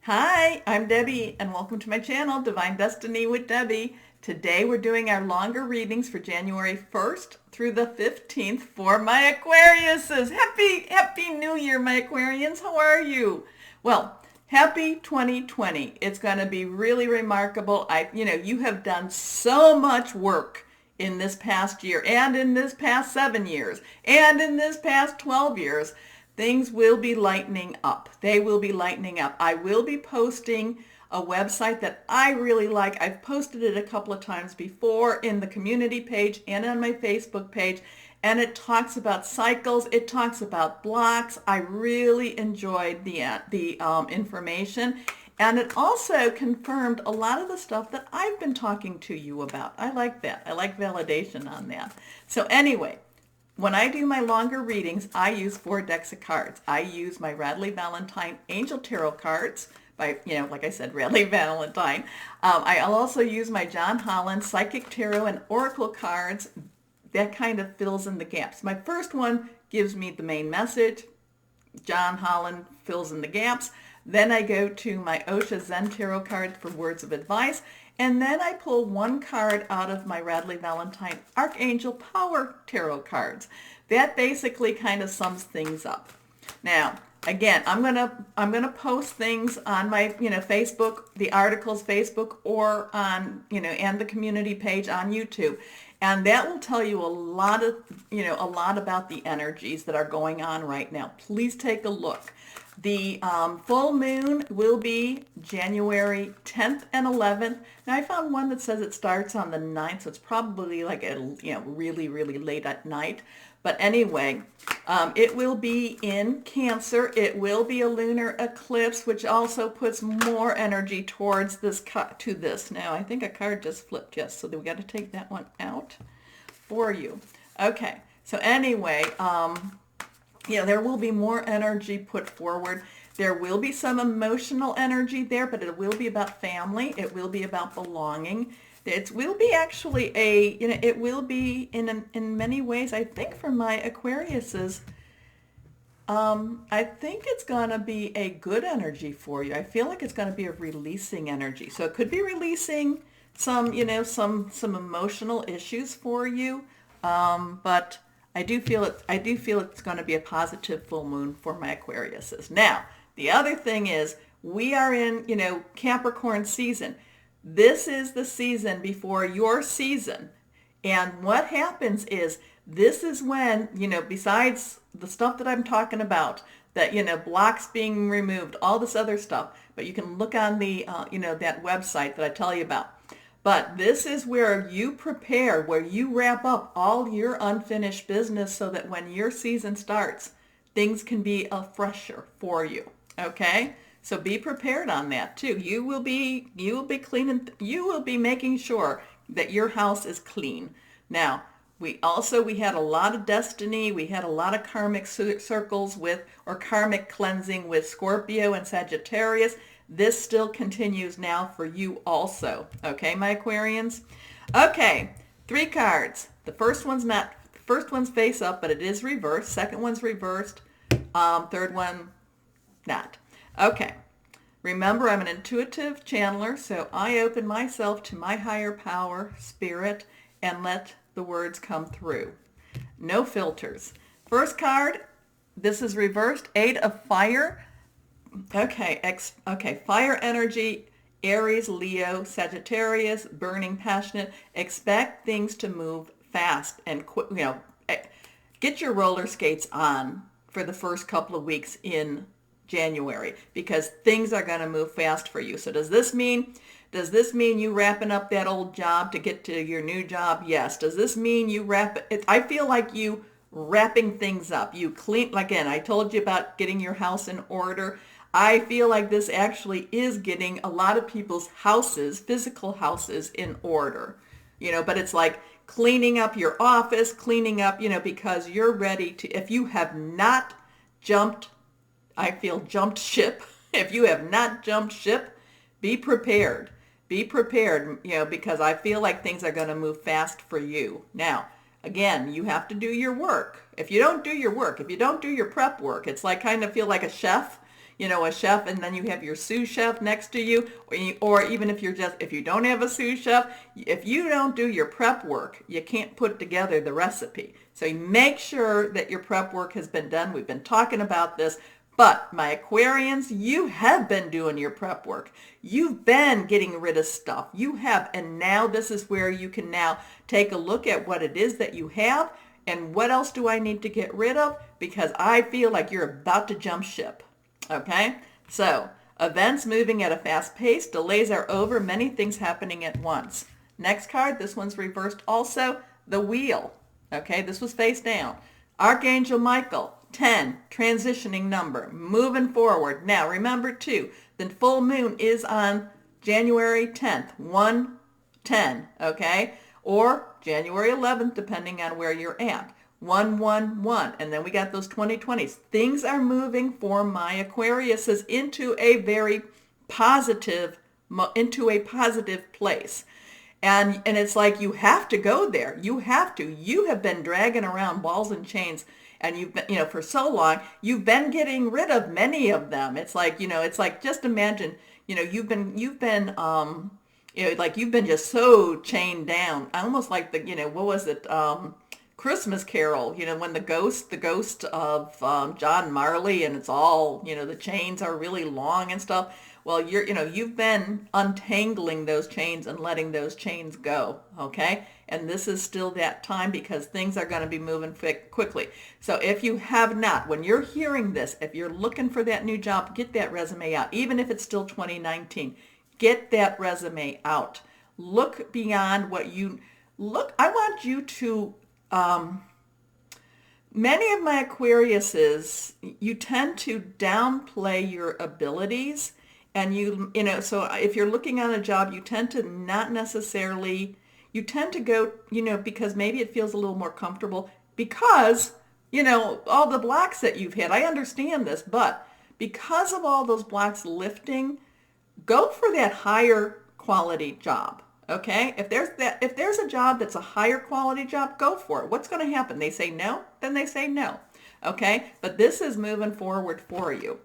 Hi, I'm Debbie, and welcome to my channel, Divine Destiny with Debbie. Today we're doing our longer readings for January 1st through the 15th for my Aquariuses. Happy New Year, my Aquarians. How are you? Well, happy 2020. It's going to be really remarkable. You have done so much work in this past year and in this past 7 years and in this past 12 years. Things will be lightening up. They will be lightening up. I will be posting a website that I really like. I've posted it a couple of times before in the community page and on my Facebook page, and it talks about cycles. It talks about blocks. I really enjoyed the information, and it also confirmed a lot of the stuff that I've been talking to you about. I like that. I like validation on that. So anyway, when I do my longer readings, I use 4 decks of cards. I use my Radley Valentine Angel Tarot cards by, like I said, Radley Valentine. I'll also use my John Holland Psychic Tarot and Oracle cards. That kind of fills in the gaps. My first one gives me the main message. John Holland fills in the gaps. Then I go to my Osha Zen Tarot cards for words of advice. And then I pull one card out of my Radley Valentine Archangel Power Tarot cards. That basically kind of sums things up. Now, again, I'm gonna post things on my Facebook, the articles Facebook, or on and the community page on YouTube, and that will tell you a lot about the energies that are going on right now. Please take a look. The full moon will be January 10th and 11th. Now I found one that says it starts on the 9th, so it's probably like really, really late at night. But anyway, it will be in Cancer. It will be a lunar eclipse, which also puts more energy towards this Now I think a card just flipped, yes, so we got to take that one out for you. Okay, so anyway, there will be more energy put forward. There will be some emotional energy there, but it will be about family. It will be about belonging. It will be actually it will be in many ways, I think, for my Aquariuses, I think it's going to be a good energy for you. I feel like it's going to be a releasing energy. So it could be releasing some emotional issues for you, but I do feel it's going to be a positive full moon for my Aquariuses. Now, the other thing is we are in, Capricorn season. This is the season before your season. And what happens is this is when, besides the stuff that I'm talking about, that, blocks being removed, all this other stuff, but you can look on the, that website that I tell you about. But this is where you prepare, where you wrap up all your unfinished business so that when your season starts, things can be fresher for you. Okay? So be prepared on that too. You will be cleaning, you will be making sure that your house is clean. Now, we had a lot of destiny. We had a lot of karmic circles or karmic cleansing with Scorpio and Sagittarius. This still continues now for you also. Okay, my Aquarians? Okay, 3 cards. The first one's face up, but it is reversed. Second one's reversed. Third one, not. Okay. Remember, I'm an intuitive channeler, so I open myself to my higher power, spirit, and let the words come through. No filters. First card, this is reversed, 8 of Fire. Okay, fire energy, Aries, Leo, Sagittarius, burning, passionate. Expect things to move fast and quick. Get your roller skates on for the first couple of weeks in January, because things are going to move fast for you. So does this mean you wrapping up that old job to get to your new job? Yes. Does this mean you wrap it? I feel like you wrapping things up. You clean, again, I told you about getting your house in order. I feel like this actually is getting a lot of people's houses, physical houses, in order. But it's like cleaning up your office, cleaning up, because you're ready to, if you have not jumped ship. If you have not jumped ship, be prepared. Be prepared, because I feel like things are going to move fast for you. Now, again, you have to do your work. If you don't do your work, if you don't do your prep work, it's like kind of feel like a chef. a chef, and then you have your sous chef next to you, or even if you don't have a sous chef, if you don't do your prep work, you can't put together the recipe. So you make sure that your prep work has been done. We've been talking about this. But my Aquarians, you have been doing your prep work. You've been getting rid of stuff. You have. And now this is where you can now take a look at what it is that you have and what else do I need to get rid of, because I feel like you're about to jump ship. Okay? So events moving at a fast pace. Delays are over. Many things happening at once. Next card. This one's reversed also. The wheel. Okay? This was face down. Archangel Michael. 10, transitioning number, moving forward. Now remember too, the full moon is on January 10th, 1/10, okay? Or January 11th, depending on where you're at. 1/1/1. And then we got those 2020s. Things are moving for my Aquariuses into a very positive, place. And it's like you have to go there. You have to. You have been dragging around balls and chains, and you've been, for so long, you've been getting rid of many of them. It's like, just imagine, you've been, like you've been just so chained down, almost like what was it? Christmas Carol, when the ghost of John Marley, and it's all, the chains are really long and stuff. Well, you've been untangling those chains and letting those chains go, okay? And this is still that time because things are going to be moving quickly. So if you have not, when you're hearing this, if you're looking for that new job, get that resume out. Even if it's still 2019, get that resume out. Look beyond what I want you to, many of my Aquariuses, you tend to downplay your abilities. And so if you're looking on a job, you tend to go, because maybe it feels a little more comfortable because, all the blocks that you've had. I understand this, but because of all those blocks lifting, go for that higher quality job. Okay? If there's a job that's a higher quality job, go for it. What's going to happen? They say no, then they say no. Okay? But this is moving forward for you.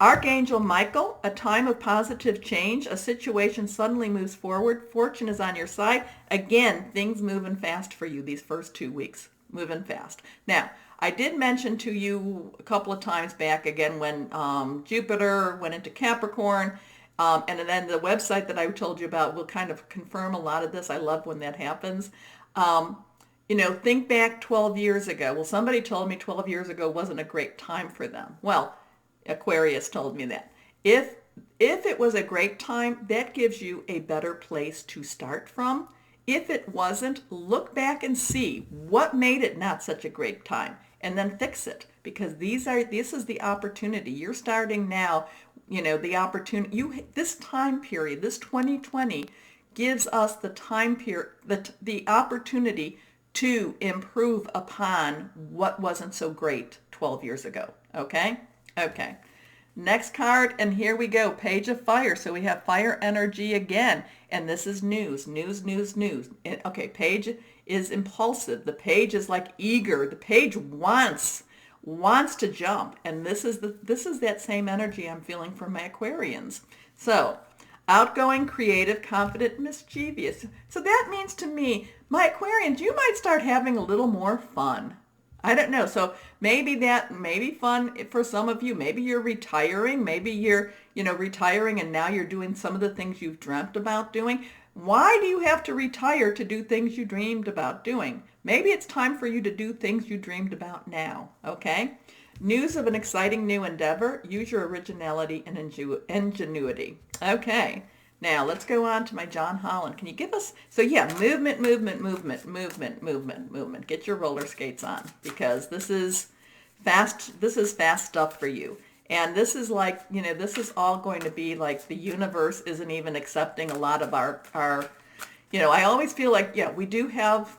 Archangel Michael, a time of positive change. A situation suddenly moves forward. Fortune is on your side. Again, things moving fast for you these first 2 weeks. Moving fast. Now, I did mention to you a couple of times back, again, when Jupiter went into Capricorn, and then the website that I told you about will kind of confirm a lot of this. I love when that happens. Think back 12 years ago. Well, somebody told me 12 years ago wasn't a great time for them. Well, Aquarius told me that. If it was a great time, that gives you a better place to start from. If it wasn't, look back and see what made it not such a great time, and then fix it, because this is the opportunity. You're starting now, the opportunity. This time period, this 2020, gives us the time period, the opportunity to improve upon what wasn't so great 12 years ago. Okay? Okay. Next card, and here we go, Page of Fire. So we have fire energy again, and this is news. Okay, Page is impulsive. The Page is like eager. The Page wants to jump, and this is that same energy I'm feeling from my Aquarians. So, outgoing, creative, confident, mischievous. So that means to me, my Aquarians, you might start having a little more fun. I don't know. So maybe fun for some of you. Maybe you're retiring. Maybe you're, retiring and now you're doing some of the things you've dreamt about doing. Why do you have to retire to do things you dreamed about doing? Maybe it's time for you to do things you dreamed about now. Okay? News of an exciting new endeavor. Use your originality and ingenuity. Okay. Now, let's go on to my John Holland. Can you give us, movement. Get your roller skates on, because this is fast stuff for you. And this is like, this is all going to be like the universe isn't even accepting a lot of our I always feel like, we do have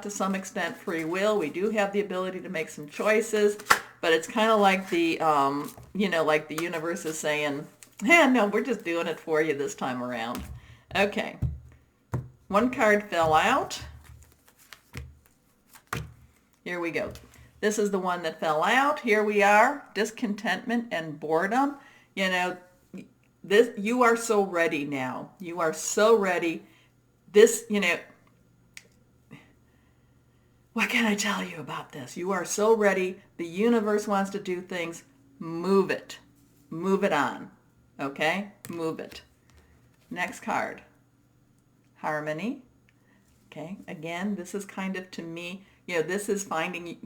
to some extent free will. We do have the ability to make some choices, but it's kind of like like the universe is saying, no, we're just doing it for you this time around. Okay. One card fell out. Here we go. This is the one that fell out. Here we are. Discontentment and boredom. You know, this, you are so ready now. You are so ready. This, what can I tell you about this? You are so ready. The universe wants to do things. Move it. Move it on. Okay? Move it. Next card. Harmony. Okay? Again, this is kind of, to me, this is finding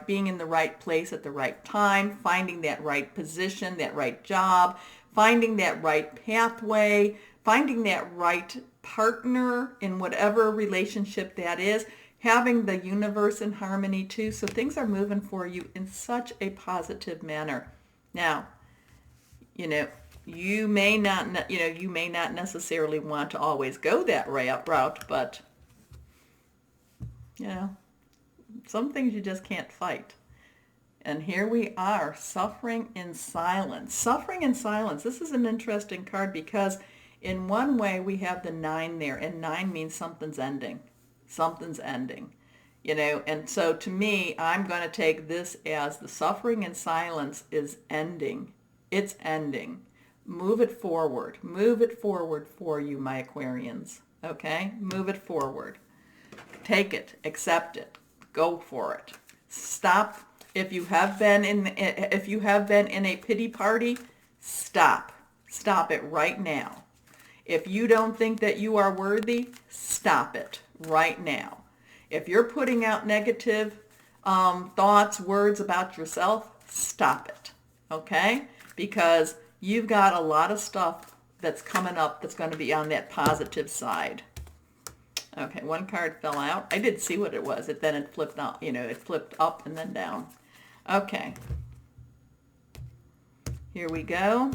being in the right place at the right time, finding that right position, that right job, finding that right pathway, finding that right partner in whatever relationship that is, having the universe in harmony too. So things are moving for you in such a positive manner. Now, you may not necessarily want to always go that route, but some things you just can't fight. And here we are, suffering in silence. Suffering in silence. This is an interesting card because in one way we have the 9 there, and 9 means something's ending. Something's ending. And so to me, I'm going to take this as the suffering in silence is ending. It's ending. Move it forward. Move it forward for you, my Aquarians. Okay? Move it forward. Take it. Accept it. Go for it. Stop. If you have been in a pity party, stop. Stop it right now. If you don't think that you are worthy, stop it right now. If you're putting out negative thoughts, words about yourself, stop it. Okay? Because you've got a lot of stuff that's coming up that's going to be on that positive side. Okay, one card fell out. I did see what it was. Then it flipped out, it flipped up and then down. Okay. Here we go.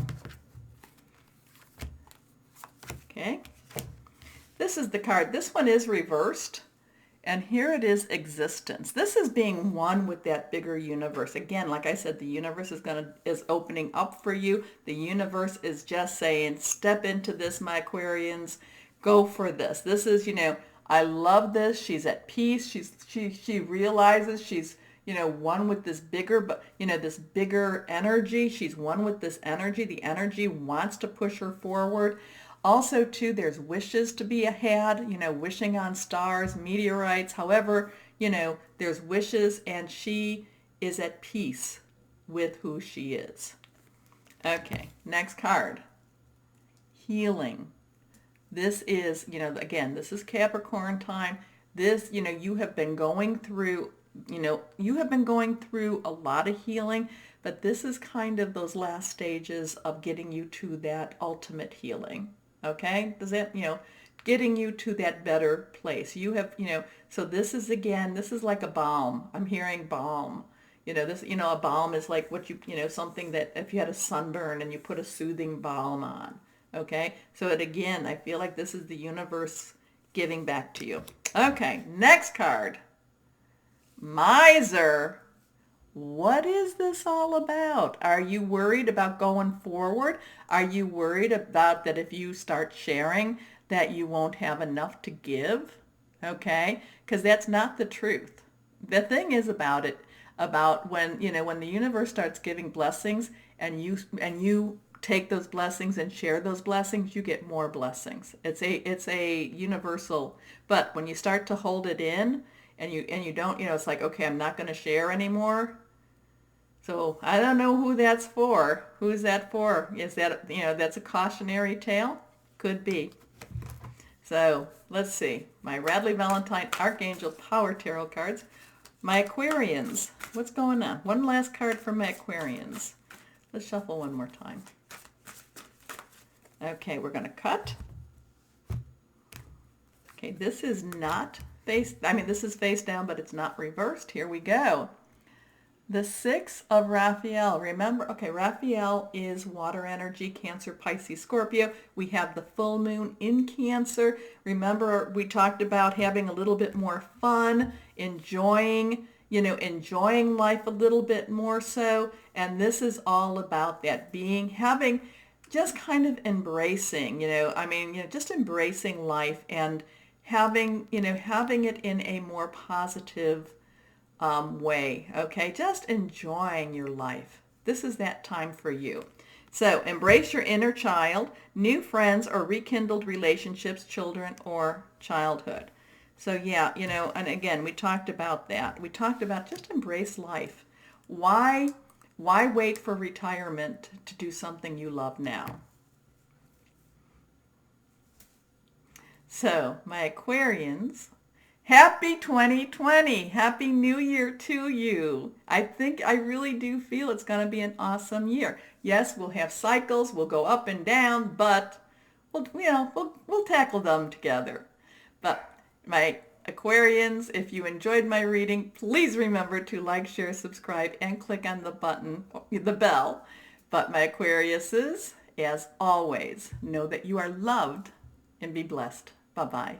Okay. This is the card. This one is reversed. And here it is, existence. This is being one with that bigger universe. Again, like I said, the universe is opening up for you. The universe is just saying, step into this, my Aquarians. Go for this. This is, I love this. She's at peace. She realizes she's, one with this bigger, but this bigger energy. She's one with this energy. The energy wants to push her forward. Also, too, there's wishes to be had, wishing on stars, meteorites, however, there's wishes, and she is at peace with who she is. Okay, next card. Healing. This is, again, this is Capricorn time. This, you have been going through, a lot of healing, but this is kind of those last stages of getting you to that ultimate healing. Okay? Does that, getting you to that better place. You have, so this is like a balm. I'm hearing balm. A balm is like what something that if you had a sunburn and you put a soothing balm on. Okay? So again, I feel like this is the universe giving back to you. Okay, next card. Miser. What is this all about? Are you worried about going forward? Are you worried about that if you start sharing that you won't have enough to give? Okay? Because that's not the truth. The thing is about when, when the universe starts giving blessings and you take those blessings and share those blessings, you get more blessings. It's a universal, but when you start to hold it in and you don't, it's like, okay, I'm not going to share anymore. So I don't know who that's for. Who's that for? Is that, that's a cautionary tale? Could be. So let's see. My Radley Valentine Archangel Power Tarot cards. My Aquarians. What's going on? One last card for my Aquarians. Let's shuffle one more time. Okay, we're going to cut. Okay, this is not this is face down, but it's not reversed. Here we go. The 6 of Raphael. Remember, okay, Raphael is water energy, Cancer, Pisces, Scorpio. We have the full moon in Cancer. Remember, we talked about having a little bit more fun, enjoying life a little bit more so. And this is all about that having, just kind of embracing, just embracing life and having it in a more positive way. Okay, just enjoying your life. This is that time for you. So embrace your inner child, new friends or rekindled relationships, children or childhood. So yeah, and again, we talked about that. We talked about just embrace life. Why why wait for retirement to do something you love now? So, my Aquarians, happy 2020. Happy New Year to you. I really do feel it's going to be an awesome year. Yes, we'll have cycles, we'll go up and down, but we'll tackle them together. But my Aquarians, if you enjoyed my reading, please remember to like, share, subscribe, and click on the button, the bell. But my Aquariuses, as always, know that you are loved and be blessed. Bye-bye.